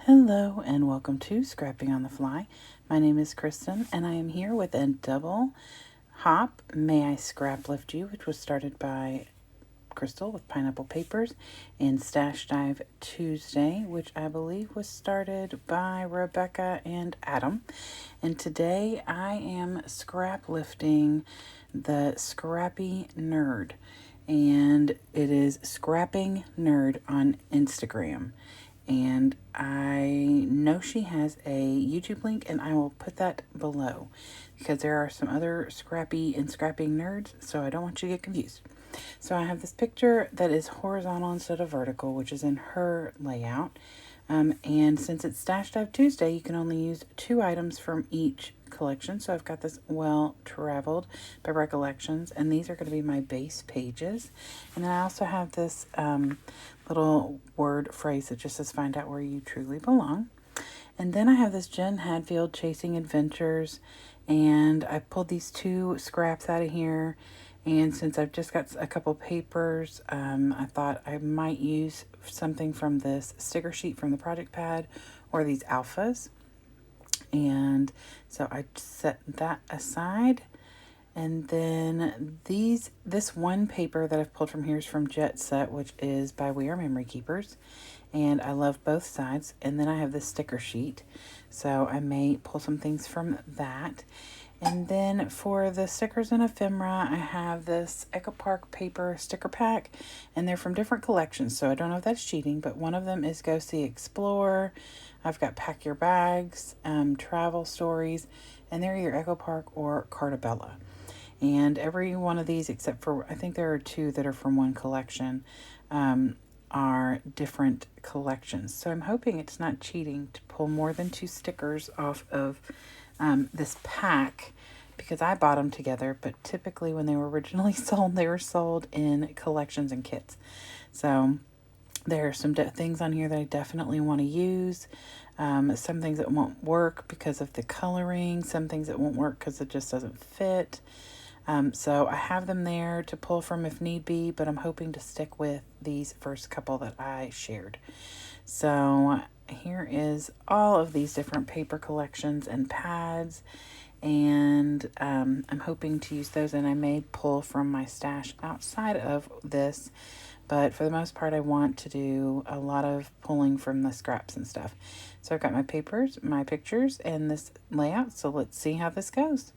Hello and welcome to Scrapping on the Fly. My name is Kristen and I am here with a double hop May I Scraplift You, which was started by Crystal with Pineapple Papers, and Stash Dive Tuesday, which I believe was started by Rebecca and Adam. And today I am scrap lifting the Scrappy Nerd, and it is Scrapping Nerd on Instagram. And I know she has a YouTube link, and I will put that below because there are some other scrappy and scrapping nerds, so I don't want you to get confused. So I have this picture that is horizontal instead of vertical, which is in her layout. And since it's Stash Dive Tuesday, you can only use 2 items from each collection. So I've got this Well Traveled by Recollections, and these are going to be my base pages. And then I also have this little word phrase that just says find out where you truly belong. And then I have this Jen Hadfield Chasing Adventures, and I pulled these 2 scraps out of here. And since I've just got a couple papers, I thought I might use something from this sticker sheet from the project pad or these alphas. And so I set that aside. And then this one paper that I've pulled from here is from Jet Set, which is by We Are Memory Keepers. And I love both sides. And then I have this sticker sheet. So I may pull some things from that. And then for the stickers and ephemera, I have this Echo Park paper sticker pack, and they're from different collections, so I don't know if that's cheating, but one of them is Go See Explore. I've got Pack Your Bags, Travel Stories, and they're either Echo Park or Cartabella. And every one of these, except for, I think there are 2 that are from one collection, are different collections. So I'm hoping it's not cheating to pull more than 2 stickers off of this pack, because I bought them together, but typically when they were originally sold, they were sold in collections and kits. So there are some things on here that I definitely want to use. Some things that won't work because of the coloring, some things that won't work because it just doesn't fit. So I have them there to pull from if need be, but I'm hoping to stick with these first couple that I shared. So here is all of these different paper collections and pads, and I'm hoping to use those, and I may pull from my stash outside of this, but for the most part I want to do a lot of pulling from the scraps and stuff. So I've got my papers, my pictures, and this layout, so let's see how this goes.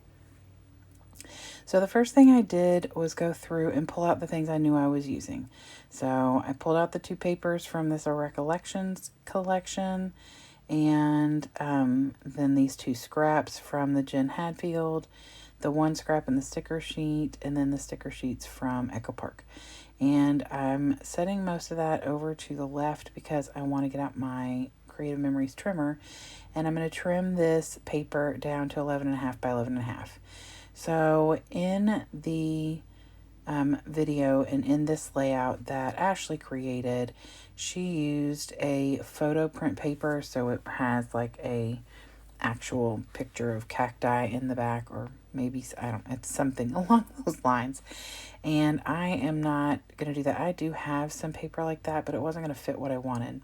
So the first thing I did was go through and pull out the things I knew I was using. So I pulled out the 2 papers from this Recollections collection, and then these 2 scraps from the Jen Hadfield, the 1 scrap in the sticker sheet, and then the sticker sheets from Echo Park. And I'm setting most of that over to the left because I want to get out my Creative Memories trimmer, and I'm going to trim this paper down to 11.5 by 11.5. So in the video and in this layout that Ashley created, she used a photo print paper, so it has like a actual picture of cacti in the back, or maybe, I don't, it's something along those lines. And I am not going to do that. I do have some paper like that, but it wasn't going to fit what I wanted.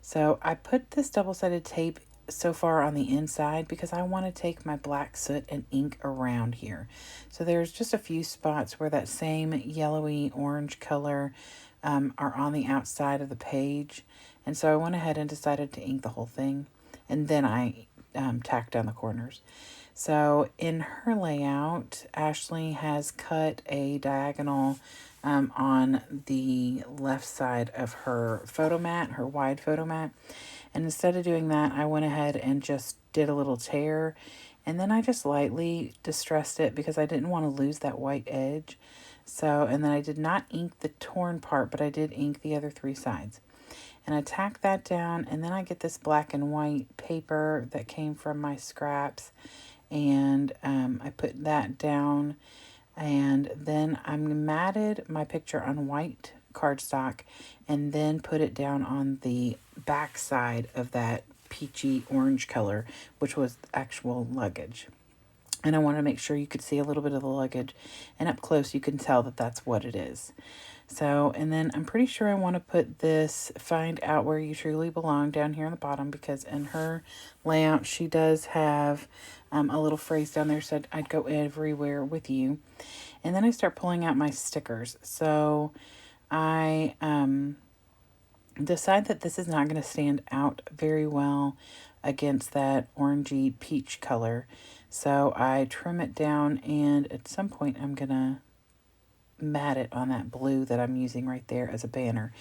So I put this double-sided tape so far on the inside because I want to take my black soot and ink around here. So there's just a few spots where that same yellowy orange color are on the outside of the page. And so I went ahead and decided to ink the whole thing. And then I tacked down the corners. So in her layout, Ashley has cut a diagonal on the left side of her photo mat, her wide photo mat. And instead of doing that, I went ahead and just did a little tear. And then I just lightly distressed it because I didn't want to lose that white edge. So, and then I did not ink the torn part, but I did ink the other 3 sides. And I tack that down, and then I get this black and white paper that came from my scraps. And I put that down. And then I matted my picture on white cardstock and then put it down on the back side of that peachy orange color, which was actual luggage. And I want to make sure you could see a little bit of the luggage, and up close you can tell that that's what it is. So, and then I'm pretty sure I want to put this "Find Out Where You Truly Belong" down here on the bottom, because in her layout, she does have a little phrase down there said, "I'd go everywhere with you." And then I start pulling out my stickers. So I decide that this is not going to stand out very well against that orangey peach color. So I trim it down, and at some point I'm going to mat it on that blue that I'm using right there as a banner.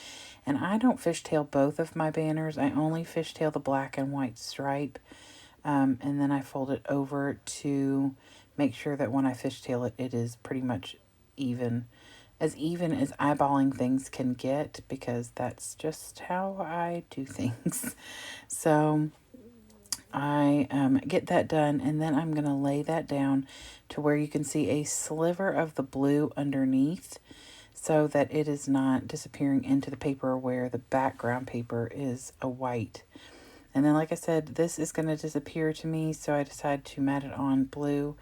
And I don't fishtail both of my banners. I only fishtail the black and white stripe. And then I fold it over to make sure that when I fishtail it, it is pretty much even as eyeballing things can get, because that's just how I do things. So I get that done, and then I'm going to lay that down to where you can see a sliver of the blue underneath, so that it is not disappearing into the paper where the background paper is a white. And then, like I said, this is going to disappear to me, so I decided to mat it on blue.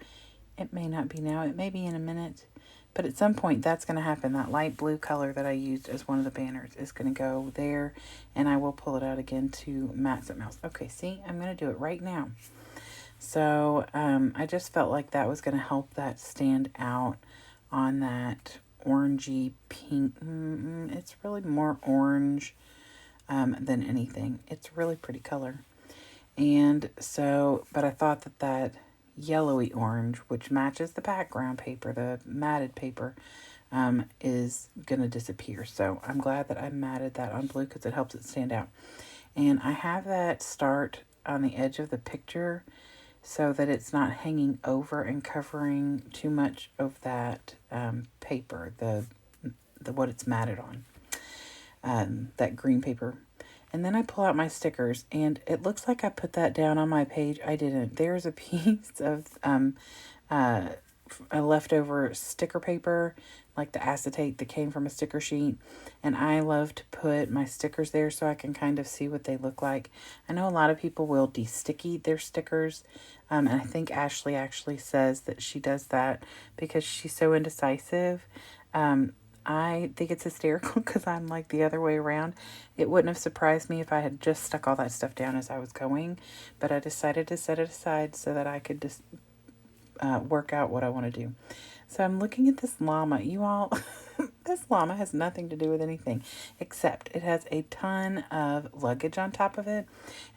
It may not be now, it may be in a minute, but at some point that's going to happen. That light blue color that I used as one of the banners is going to go there, and I will pull it out again to mat something else. Okay, see, I'm going to do it right now. So I just felt like that was going to help that stand out on that orangey pink. It's really more orange than anything. It's a really pretty color. And so, but I thought that that yellowy orange, which matches the background paper, the matted paper, is going to disappear. So I'm glad that I matted that on blue, because it helps it stand out. And I have that start on the edge of the picture so that it's not hanging over and covering too much of that paper, the what it's matted on, that green paper. And then I pull out my stickers, and it looks like I put that down on my page. I didn't. There's a piece of a leftover sticker paper, like the acetate that came from a sticker sheet. And I love to put my stickers there so I can kind of see what they look like. I know a lot of people will de-sticky their stickers. And I think Ashley actually says that she does that because she's so indecisive. I think it's hysterical because I'm like the other way around. It wouldn't have surprised me if I had just stuck all that stuff down as I was going, but I decided to set it aside so that I could just work out what I want to do. So I'm looking at this llama. You all, this llama has nothing to do with anything, except it has a ton of luggage on top of it.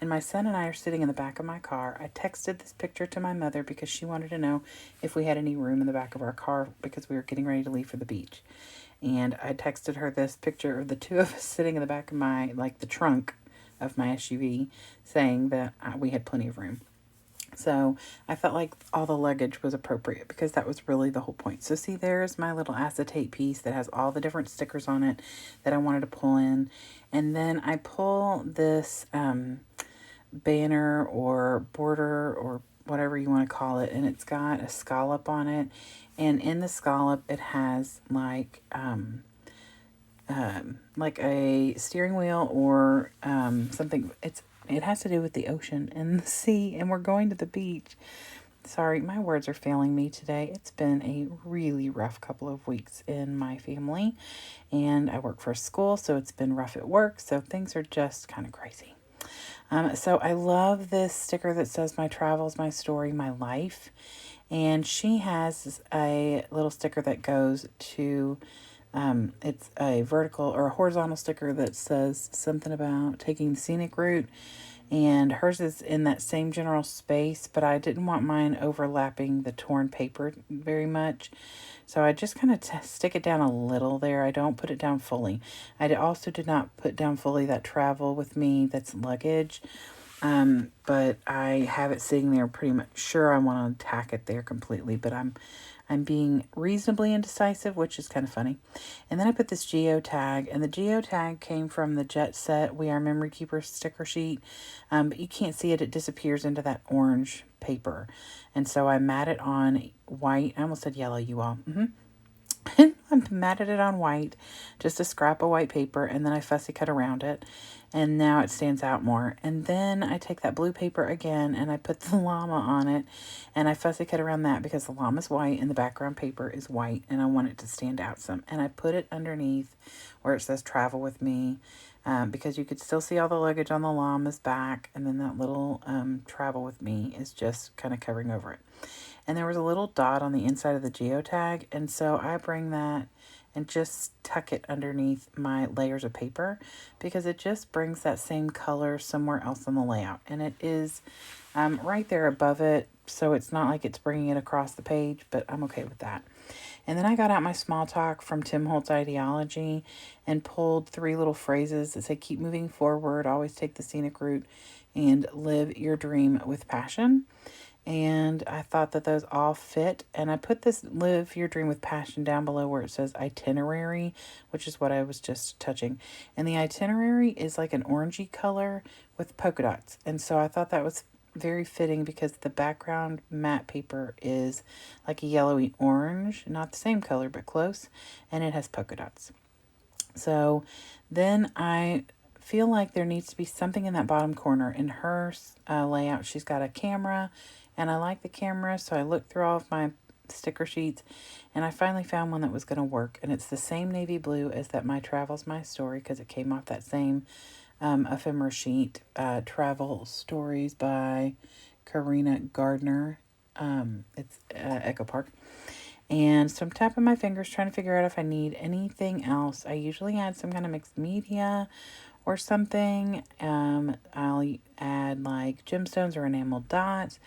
And my son and I are sitting in the back of my car. I texted this picture to my mother because she wanted to know if we had any room in the back of our car because we were getting ready to leave for the beach. And I texted her this picture of the two of us sitting in the back of my, like the trunk of my SUV, saying that we had plenty of room. So I felt like all the luggage was appropriate because that was really the whole point. So see, there's my little acetate piece that has all the different stickers on it that I wanted to pull in. And then I pull this banner or border or whatever you want to call it, and it's got a scallop on it. And in the scallop, it has like a steering wheel or something. It has to do with the ocean and the sea, and we're going to the beach. Sorry, my words are failing me today. It's been a really rough couple of weeks in my family, and I work for a school, so it's been rough at work, so things are just kind of crazy. So I love this sticker that says "My travels, my story, my life." And she has a little sticker that goes to, it's a vertical or a horizontal sticker that says something about taking the scenic route. And hers is in that same general space, but I didn't want mine overlapping the torn paper very much. So I just kind of stick it down a little there. I don't put it down fully. I also did not put down fully that travel with me, that's luggage. But I have it sitting there pretty much sure I want to tack it there completely, but I'm being reasonably indecisive, which is kind of funny. And then I put this geotag, and the geotag came from the Jet Set We Are Memory Keeper sticker sheet. But you can't see it. It disappears into that orange paper. And so I mat it on white. I almost said yellow, you all. I matted it on white, just a scrap of white paper, and then I fussy cut around it. and now it stands out more. And then I take that blue paper again and I put the llama on it, and I fussy cut around that because the llama's white and the background paper is white, and I want it to stand out some. And I put it underneath where it says travel with me, because you could still see all the luggage on the llama's back, and then that little travel with me is just kind of covering over it. And there was a little dot on the inside of the geotag, and so I bring that and just tuck it underneath my layers of paper because it just brings that same color somewhere else on the layout. And it is right there above it, so it's not like it's bringing it across the page, but I'm okay with that. And then I got out my small talk from Tim Holtz Ideology and pulled 3 little phrases that say, keep moving forward, always take the scenic route, and live your dream with passion. And I thought that those all fit. And I put this live your dream with passion down below where it says itinerary, which is what I was just touching. And the itinerary is like an orangey color with polka dots. And so I thought that was very fitting because the background matte paper is like a yellowy orange, not the same color, but close. And it has polka dots. So then I feel like there needs to be something in that bottom corner. In her layout, she's got a camera, and I like the camera, so I looked through all of my sticker sheets, and I finally found one that was going to work, and it's the same navy blue as that My Travel's My Story, because it came off that same ephemera sheet, Travel Stories by Karina Gardner. It's Echo Park. And so I'm tapping my fingers trying to figure out if I need anything else. I usually add some kind of mixed media or something. I'll add like gemstones or enamel dots.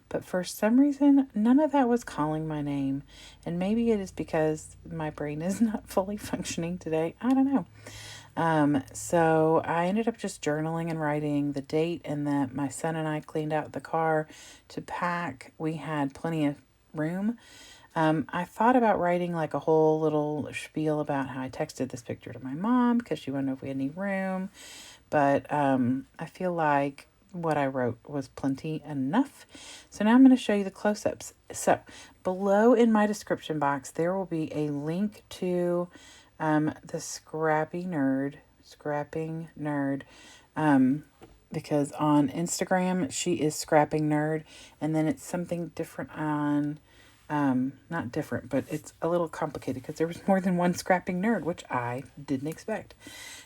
But for some reason, none of that was calling my name. And maybe it is because my brain is not fully functioning today. I don't know. So I ended up just journaling and writing the date and that my son and I cleaned out the car to pack. We had plenty of room. I thought about writing like a whole little spiel about how I texted this picture to my mom because she wanted to know if we had any room. But I feel like what I wrote was plenty enough. So now I'm going to show you the close-ups. So below in my description box, there will be a link to the Scrapping Nerd. Because on Instagram, she is Scrapping Nerd. And then it's something different on... not different, but it's a little complicated because there was more than one scrapping nerd, which I didn't expect.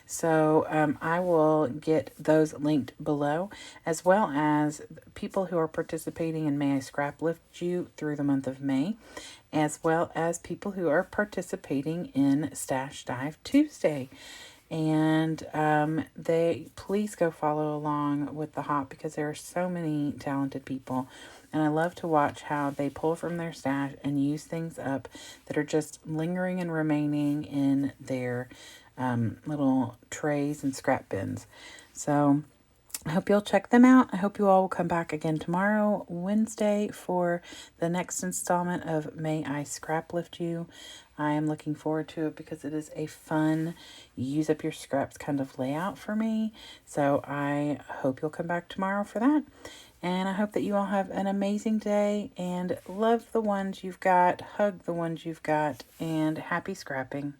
So I will get those linked below, as well as people who are participating in May I Scraplift You through the month of May, as well as people who are participating in Stash Dive Tuesday. And they please go follow along with the hop because there are so many talented people, and I love to watch how they pull from their stash and use things up that are just lingering and remaining in their little trays and scrap bins. So I hope you'll check them out. I hope you all will come back again tomorrow, Wednesday, for the next installment of May I Scraplift You. I am looking forward to it because it is a fun, use up your scraps kind of layout for me. So I hope you'll come back tomorrow for that. And I hope that you all have an amazing day and love the ones you've got, hug the ones you've got, and happy scrapping.